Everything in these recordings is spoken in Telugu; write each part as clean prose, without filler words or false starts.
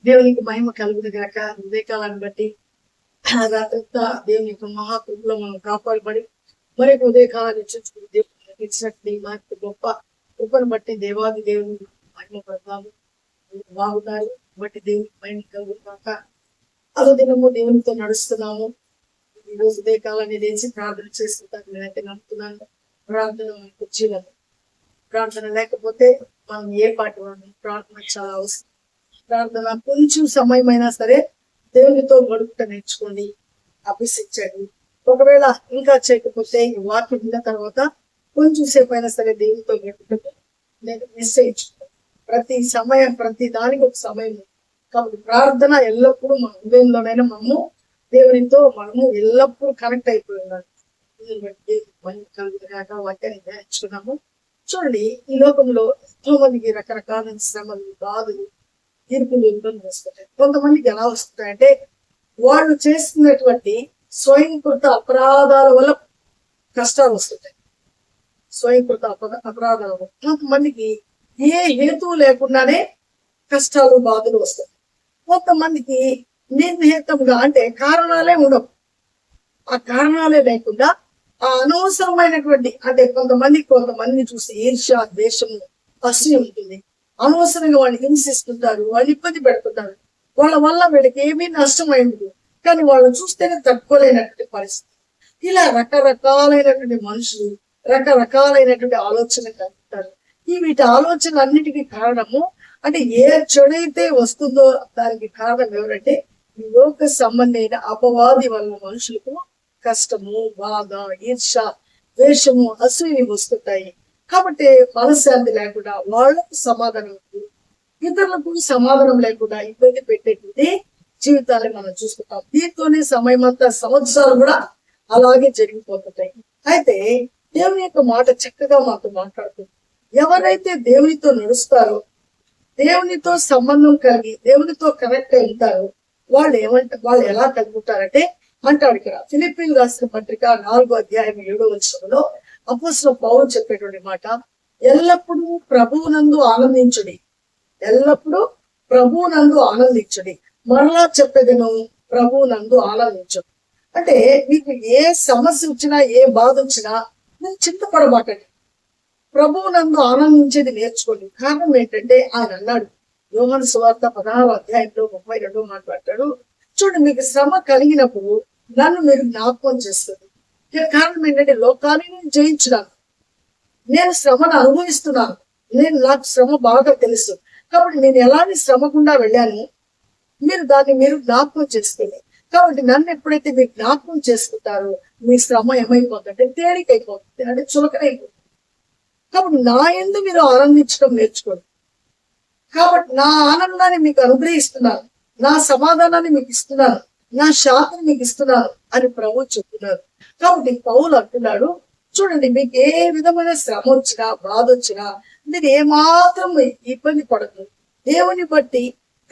దేవునికి మహిమ కలుగును గాక. ఉదయకాలాన్ని బట్టి రాత్రంతా దేవుని యొక్క మహాకృపలో మనం కాపాడబడి మరి ఉదయకాలాన్ని ఇచ్చినట్టు మాకు గొప్ప కృపను బట్టి దేవాది దేవుని మహిమ పడతాము. బాగున్నారు బట్టి దేవునికి మహిమ కలుగును గాక. దినము దేవునితో నడుస్తున్నాము. ఈ రోజు ఉదయకాలాన్ని లేచి ప్రార్థన చేస్తుంటాను. నేనైతే నమ్ముతున్నాను ప్రార్థన మనకు జీవనం. ప్రార్థన లేకపోతే మనం ఏ పాటి వాళ్ళం. ప్రార్థన చాలా అవసరం. ప్రార్థన కొంచెం సమయమైనా సరే దేవునితో గడుపుట నేర్చుకోండి, అభ్యసించండి. ఒకవేళ ఇంకా చేయకపోతే ఈ వాక్యం విన్న తర్వాత కొంచెం సేపు అయినా సరే దేవునితో గడుపుటకు నేను నిశ్చయించుకోండి. ప్రతి సమయం ప్రతి దానికి ఒక సమయం. కాబట్టి ప్రార్థన ఎల్లప్పుడూ మన హృదయంలోనైనా దేవునితో మనము ఎల్లప్పుడూ కనెక్ట్ అయిపోయి ఉన్నాం. వాక్యాన్ని ధ్యానించుకున్నాము. చూడండి, ఈ లోకంలో ఎంతో మందికి రకరకాల శ్రమలు, బాధలు, తీర్పులు ఇబ్బందులు వస్తుంటాయి. కొంతమందికి ఎలా వస్తుంటాయంటే వాళ్ళు చేస్తున్నటువంటి స్వయంకృత అపరాధాల వల్ల కష్టాలు వస్తుంటాయి. స్వయంకృత అపరాధాల వల్ల కొంతమందికి ఏ హేతువు లేకుండానే కష్టాలు, బాధలు వస్తాయి. కొంతమందికి నిర్హేతంగా అంటే కారణాలే ఉండవు. ఆ కారణాలే లేకుండా ఆ అనవసరమైనటువంటి అంటే కొంతమందిని చూసి ఈర్ష్య, ద్వేషము, అసూయ ఉంటుంది. అనవసరంగా వాళ్ళు హింసిస్తుంటారు, వాళ్ళు ఇబ్బంది పెడుతుంటారు. వాళ్ళ వల్ల వీళ్ళకి ఏమీ నష్టమైంది కానీ వాళ్ళని చూస్తేనే తట్టుకోలేనటువంటి పరిస్థితి. ఇలా రకరకాలైనటువంటి మనుషులు రకరకాలైనటువంటి ఆలోచనలు కలుగుతారు. వీటి ఆలోచన అన్నిటికీ కారణము అంటే ఏ చెడైతే వస్తుందో దానికి కారణం ఎవరంటే ఈ లోక సంబంధమైన అపవాది వల్ల మనుషులకు కష్టము, బాధ, ఈర్ష, ద్వేషము, అసూయ వస్తుంటాయి. కాబట్టి మనశ్శాంతి లేకుండా వాళ్ళకు సమాధానం, ఇతరులకు సమాధానం లేకుండా ఇబ్బంది పెట్టేటువంటి జీవితాన్ని మనం చూసుకుంటాం. దీంతోనే సమయం అంతా, సంవత్సరాలు కూడా అలాగే జరిగిపోతుంటాయి. అయితే దేవుని యొక్క మాట చక్కగా మాతో మాట్లాడుతుంది. ఎవరైతే దేవునితో నడుస్తారో, దేవునితో సంబంధం కలిగి దేవునితో కనెక్ట్ అయి ఉంటారో వాళ్ళు ఎలా కలుగుతారంటే అంటాడు ఇక్కడ ఫిలిప్పీలు రాసిన పత్రిక 4వ అధ్యాయం 7వ వచనంలో అపోస్తలుడు పౌలు చెప్పేటువంటి మాట, ఎల్లప్పుడూ ప్రభువునందు ఆనందించుడి, ఎల్లప్పుడూ ప్రభువునందు ఆనందించుడి. మరలా చెప్పేదను, ప్రభువునందు ఆనందించుడి. అంటే మీకు ఏ సమస్య వచ్చినా, ఏ బాధ వచ్చినా మీరు చింతపడబాకండి. ప్రభువునందు ఆనందించేది నేర్చుకోండి. కారణం ఏంటంటే ఆయన అన్నాడు, యోహాను సువార్త 16వ అధ్యాయంలో 32వ మాట్లాడతాడు, చూడండి మీకు శ్రమ కలిగినప్పుడు నన్ను మీరు జ్ఞాపకం చేస్తుంది. కారణం ఏంటంటే లోకాన్ని నేను జయించున్నాను, నేను శ్రమను అనుభవిస్తున్నాను, నాకు శ్రమ బాగా తెలుసు. కాబట్టి నేను ఎలాంటి శ్రమ గుండా వెళ్ళాను, మీరు జ్ఞాపకం చేసుకోండి. కాబట్టి నన్ను ఎప్పుడైతే మీరు జ్ఞాపకం చేసుకుంటారో మీ శ్రమ ఏమైపోతుందంటే తేలికైపోతుంది, అంటే చులకనైపోతుంది. కాబట్టి నా యందు మీరు ఆనందించడం నేర్చుకోండి. కాబట్టి నా ఆనందాన్ని మీకు అనుగ్రహిస్తున్నాను, నా సమాధానాన్ని మీకు ఇస్తున్నాను, నా శాంతిని మీకు ఇస్తున్నాను అని ప్రభువు చెప్తున్నారు. కాబట్టి పౌలు అంటున్నాడు, చూడండి మీకు ఏ విధమైన శ్రమ వచ్చినా, బాధ వచ్చినా మీరు ఏమాత్రం ఇబ్బంది పడదు. దేవుని బట్టి,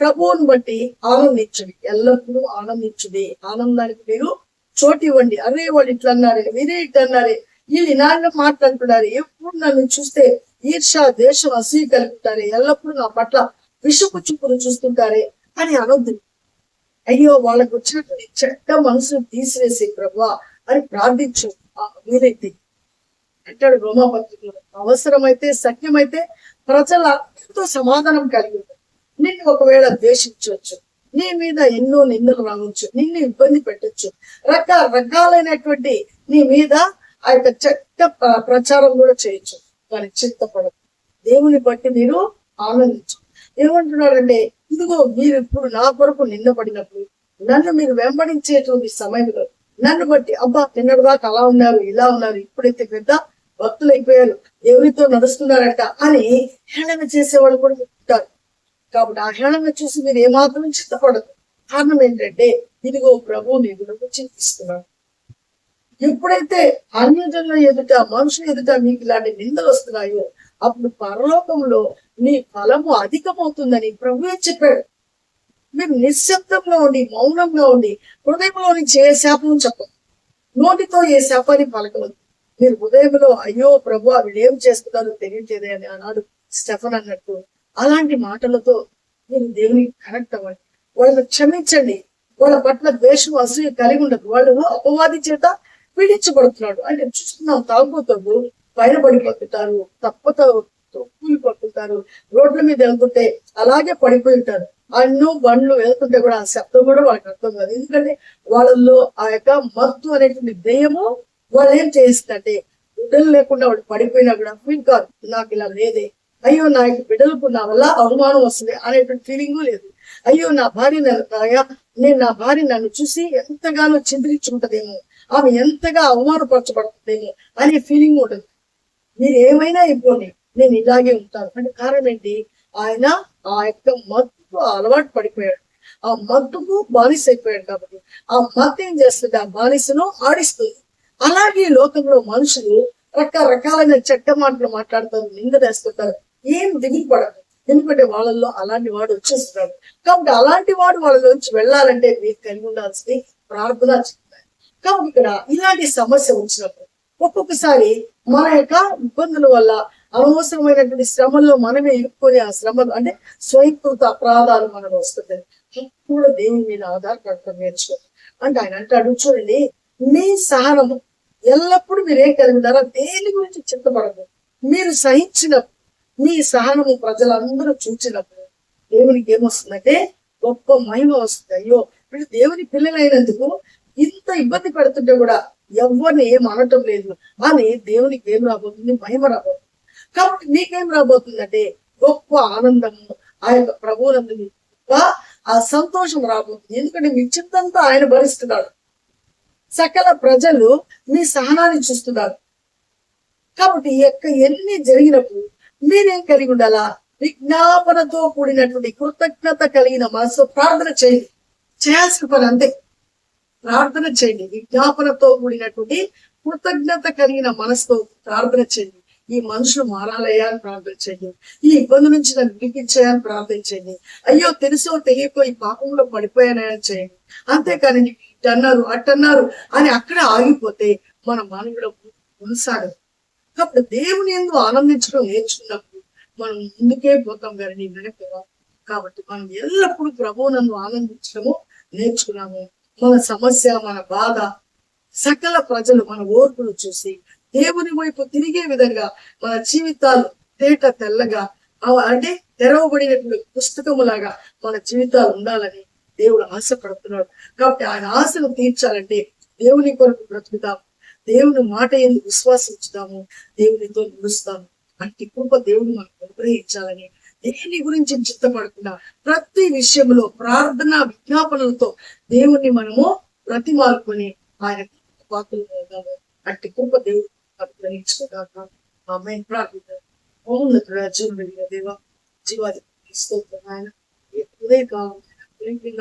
ప్రభువుని బట్టి ఆనందించండి, ఎల్లప్పుడూ ఆనందించుడి. ఆనందానికి మీరు చోటు ఇవ్వండి. అరే వాళ్ళు ఇట్లా అన్నారే, మీరే ఇట్లా అన్నారే, వీళ్ళు ఇలాంటి మాట్లాడుతున్నారు, ఎప్పుడు నన్ను చూస్తే ఈర్ష, దేశం, అసూయ కలుగుతారే, ఎల్లప్పుడూ నా పట్ల విషపు చూపులు చూస్తుంటారే అని అనొద్దు. అయ్యో వాళ్ళకు వచ్చినటువంటి చెడ్డ మనసును తీసివేసి ప్రభువా అని ప్రార్థించు. వీలైతే అంటాడు రోమాపత్రికలో, అవసరమైతే సత్యమైతే ప్రజలతో సమాధానం కలిగి నిన్ను ఒకవేళ ద్వేషించవచ్చు, నీ మీద ఎన్నో నిందలు రావచ్చు, నిన్ను ఇబ్బంది పెట్టచ్చు, రకరకాలైనటువంటి నీ మీద ఆ యొక్క చెడ్డ ప్రచారం కూడా చేయొచ్చు. కానీ చింతపడదు, దేవుని బట్టి మీరు ఆనందించు. ఏమంటున్నారంటే ఇదిగో మీరు ఇప్పుడు నా కొరకు నిందపడినప్పుడు, నన్ను మీరు వెంబడించేటువంటి సమయంలో నన్ను బట్టి అబ్బా తిన్నడుదాకా అలా ఉన్నారు, ఇలా ఉన్నారు, ఇప్పుడైతే పెద్ద భక్తులు అయిపోయారు, దేవునితో నడుస్తున్నారట అని హేళన చేసేవాళ్ళు కూడా ఉంటారు. కాబట్టి ఆ హేళన చూసి మీరు ఏమాత్రం చింతపడదు. కారణం ఏంటంటే ఇదిగో ప్రభు నీ గురించి చింతిస్తున్నాడు. ఎప్పుడైతే అన్యజనుల ఎదుట, మనుషుల ఎదుట మీకు ఇలాంటి నిందలు వస్తున్నాయో అప్పుడు పరలోకంలో నీ ఫలము అధికమవుతుందని ప్రభువే చెప్పాడు. మీరు నిశ్శబ్దంగా ఉండి, మౌనంగా ఉండి, హృదయంలో నుంచి ఏ శాపం చెప్పదు, నోటితో ఏ శాపాన్ని పలకవద్దు. మీరు హృదయంలో అయ్యో ప్రభు వీళ్ళు ఏం చేస్తున్నారో తెలియట్లేదే అని అన్నాడు స్టెఫన్ అన్నట్టు, అలాంటి మాటలతో మీరు దేవునికి కనెక్ట్ అవ్వండి. వాళ్ళని క్షమించండి. వాళ్ళ పట్ల ద్వేషం అసూయ కలిగి ఉండదు. వాళ్ళు అపవాది చేత పీడించబడుతున్నాడు అంటే చూస్తున్నాం. తాగుబోతారు, పైన పడిపోతుంటారు, తప్పతో కూలిపోతుంటారు, రోడ్ల మీద వెళ్తుంటే అలాగే పడిపోయి ఉంటారు. అన్నో బండ్లు వెళ్తుంటే కూడా ఆ శబ్దం కూడా వాళ్ళకి అర్థం కాదు. ఎందుకంటే వాళ్ళల్లో ఆ యొక్క మత్తు అనేటువంటి దెయ్యము వాళ్ళు ఏం చేస్తుందంటే బిడ్డలు లేకుండా వాళ్ళు పడిపోయినా కూడా ఫీల్ కాదు, నాకు ఇలా లేదే, అయ్యో నా యొక్క బిడ్డలకు నా వల్ల అవమానం వస్తుంది అనేటువంటి ఫీలింగ్ లేదు. అయ్యో నా భార్య నా భార్య నన్ను చూసి ఎంతగానో చింతించుకుంటదేమో, ఆమె ఎంతగా అవమానపరచబడుతుందేమో అనే ఫీలింగ్ ఉంటుంది. మీరు ఏమైనా ఇవ్వండి, నేను ఇలాగే ఉంటాను అంటే కారణం ఏంటి? ఆయన ఆ యొక్క మత్తుకు అలవాటు పడిపోయాడు, ఆ మత్తుకు బానిస అయిపోయాడు. కాబట్టి ఆ మత్తు ఏం చేస్తుంది? ఆ బానిసను ఆడిస్తుంది. అలాగే లోకంలో మనుషులు రకరకాలైన చెడ్డ మాటలు మాట్లాడతారు, నిందలేస్తుంటారు. ఏం దిగులు పడదు, ఎందుకంటే వాళ్ళల్లో అలాంటి వాడు వచ్చేస్తున్నాడు. కాబట్టి అలాంటి వాడు వాళ్ళలోంచి వెళ్ళాలంటే మీరు కలిగి ఉండాల్సింది ప్రార్థన చెప్తారు. కాబట్టి ఇక్కడ ఇలాంటి సమస్య వచ్చినప్పుడు ఒక్కొక్కసారి మన యొక్క ఇబ్బందుల వల్ల అనవసరమైనటువంటి శ్రమల్లో మనమే ఇరుక్కొని ఆ శ్రమలు అంటే స్వయంకృత అపరాధాలు మనం వస్తుంది. కూడా దేవుని మీద ఆధారపడటం నేర్చుకోండి. అంటే ఆయన అంటాడు, చూడండి, మీ సహనము ఎల్లప్పుడూ మీరేం కలిగి ఉన్నారో దేని గురించి చింతపడదు. మీరు సహించినప్పుడు మీ సహనము ప్రజలందరూ చూచినప్పుడు దేవునికి ఏమొస్తుందంటే గొప్ప మహిమ వస్తుంది. అయ్యో వీళ్ళు దేవుని పిల్లలైనందుకు ఇంత ఇబ్బంది పెడుతుంటే కూడా ఎవరిని ఏం అనటం లేదు అని దేవునికి ఏం రాబోతుంది? మహిమ రాబోతుంది. కాబట్టి నీకేం రాబోతుందంటే గొప్ప ఆనందము, ఆ యొక్క ప్రభువునందు ఆ సంతోషం రాబోతుంది. ఎందుకంటే మీ చింతంతా ఆయన భరిస్తున్నాడు. సకల ప్రజలు మీ సహనాన్ని చూస్తున్నారు. కాబట్టి ఎన్ని జరిగినప్పుడు మీరేం కలిగి ఉండాలా? విజ్ఞాపనతో కూడినటువంటి కృతజ్ఞత కలిగిన మనసు ప్రార్థన చేయండి. చేయాల్సిన పని అంతే, ప్రార్థన చేయండి. విజ్ఞాపనతో కూడినటువంటి కృతజ్ఞత కలిగిన మనసుతో ప్రార్థన చేయండి. ఈ మనుషులు మారాలయ్యా అని ప్రార్థన చేయండి. ఈ ఇబ్బంది నుంచి నన్ను విడిపించాయని ప్రార్థన చేయండి. అయ్యో తెలుసో తెలియకో ఈ పాపంలో పడిపోయానని చేయండి. అంతేకాని ఇట్టన్నారు అట్టన్నారు అని అక్కడ ఆగిపోతే మన మానవుడు కొనసాగదు. కాబట్టి దేవుని యందు ఆనందించడం నేర్చుకున్నప్పుడు మనం ముందుకే పోతాం కానీ వెనక. కాబట్టి మనం ఎల్లప్పుడూ ప్రభువునందు ఆనందించడము నేర్చుకున్నాము. మన సమస్య, మన బాధ, సకల ప్రజలు మన ఓర్పును చూసి దేవుని వైపు తిరిగే విధంగా మన జీవితాలు తెల్లగా అంటే తెరవబడినటువంటి పుస్తకములాగా మన జీవితాలు ఉండాలని దేవుడు ఆశపడుతున్నాడు. కాబట్టి ఆయన ఆశను తీర్చాలంటే దేవుని కొరకు బ్రతుకుతాము, దేవుని మాట ఎందుకు విశ్వాసించుతాము, దేవునితో నడుస్తాము. అట్టి కృప దేవుడు మనకు అనుగ్రహించాలని దేని గురించి చింతపడకుండా ప్రతి విషయంలో ప్రార్థన విజ్ఞాపనలతో దేవుణ్ణి మనము బ్రతిమాలుకొని ఆయన పాత్రలు అట్టి కృప దేవుడు అనుగ్రహించుకుంటాక ఆమె ప్రార్థిద్దాం. మహోన్నతుడా, జీవన దేవ, జీవాది స్తోత్రం ఆయన. ఉదయకాలం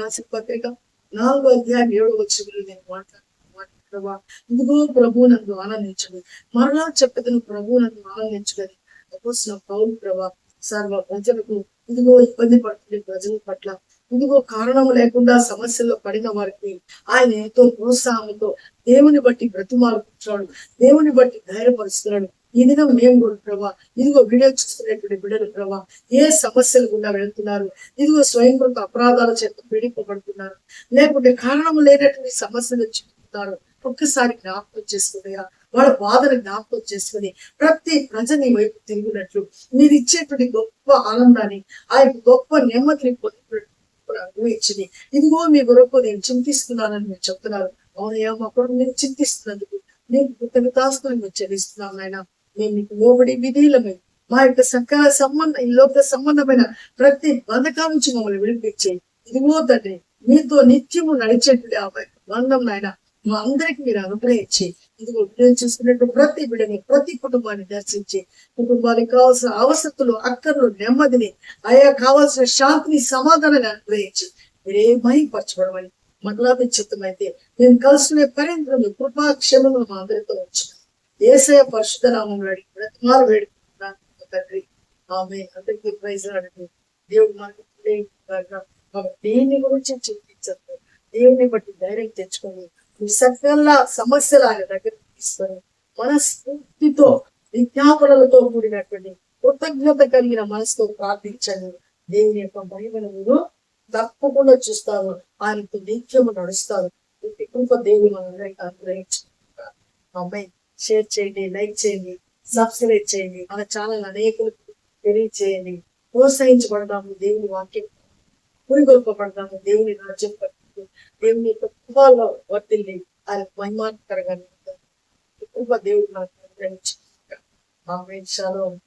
రాసిన పత్రిక 4వ అధ్యాయం 7వ వచనంలో నేను మాట్లాడుతున్నా, ఇదిగో ప్రభు నందు ఆనందించదు, మరలా చెప్పదను ప్రభు నందు ఆనందించదని అపోస్తలుడైన పౌలు ప్రభా సర్వ ప్రజలకు ఇదిగో ఇబ్బంది పడుతుంది ప్రజల పట్ల, ఇదిగో కారణం లేకుండా సమస్యల్లో పడిన వారికి ఆయన ఎంతో ప్రోత్సాహంతో దేవుని బట్టి బ్రతిమాలుకుంటున్నాడు, దేవుని బట్టి ధైర్యపరుస్తున్నాడు. ఈ దినం మేము కూడా ప్రభా ఇదిగో వీడియో చూస్తున్నటువంటి బిడ్డలు ప్రభా ఏ సమస్యలు గుండా వెళ్తున్నారు, ఇదిగో స్వయంకృత అపరాధాల చేత పీడింపబడుతున్నారు, లేకుంటే కారణం లేనటువంటి సమస్యలు చెప్తున్నారు. ఒక్కసారి జ్ఞాపకం చేసుకున్నాయా, వాళ్ళ బాధను జ్ఞాపకం చేసుకుని ప్రతి ప్రజని వైపు తిరిగినట్లు మీరు ఇచ్చేటువంటి గొప్ప ఆనందాన్ని, ఆ యొక్క గొప్ప నెమ్మదిని అనుభవించింది. ఇదిగో మీ కొరకు నేను చింతిస్తున్నానని మీరు చెప్తున్నారు. అవునయ్యా, మా కొరకు నేను చింతిస్తున్నందుకు నేను కృతజ్ఞతాస్తులు మీరు చెల్లిస్తున్నాను. ఆయన మేము మీకు లోబడి విధీలమై మా యొక్క సకల ఈ లోక సంబంధమైన ప్రతి బంధకాల నుంచి మమ్మల్ని విడిపించేయి. ఇదిగో తండ్రి, మీతో నిత్యము నడిచేటువంటి ఆ బంధం నాయన మా అందరికి మీరు అనుగ్రహించి ఇదిగో బిడ్డలు చూసుకున్నట్టు ప్రతి బిడ్డని ప్రతి కుటుంబాన్ని దర్శించి కుటుంబానికి కావాల్సిన అవసరతలు, అక్కర్లు, నెమ్మదిని, ఆయా కావాల్సిన శాంతిని, సమాధానాన్ని అనుగ్రహించి మీరే మహిమపరచబడమని మరలాభి చిత్తమైతే మేము కలుసుకునే పర్యంతరము కృపాక్షేమము మా అందరితో వచ్చిన యేసయ్య పరిశుద్ధ నామములో అడిగి బ్రతిమాలు వేడుకుంటున్నాను తండ్రి, ఆమె. అందరికీ ప్రైజ్ అడిగి దేవుడు మనకి దేని గురించి చింతించదు, దేవుని బట్టి ధైర్యం తెచ్చుకొని ఈ సకల సమస్యలు ఆయన దగ్గర తీసుకొని మనస్ఫూర్తితో విజ్ఞాపనలతో కూడినటువంటి కృతజ్ఞత కలిగిన మనసుతో ప్రార్థించండి. దేవుని యొక్క మహిమను మీరు తప్పకుండా చూస్తారు, ఆయనతో నిత్యము నడుస్తారు. ఇట్టి కృప దేవుని మనందరికీ అనుగ్రహించుగాక. అమ్మాయి షేర్ చేయండి, లైక్ చేయండి, సబ్స్క్రైబ్ చేయండి, మన ఛానల్ అనేకులకు తెలియచేయండి. ప్రోత్సహించబడదాము దేవుని వాక్యం, పురిగొల్పబడదాము దేవుని రాజ్యం పట్టు, దేవుని యొక్క కృపలో వర్తిల్లి ఆయన మహిమాకరంగా కృప దేవుడు నాకు అనుగ్రహించుగాక. ఆమేన్. షలోమ్.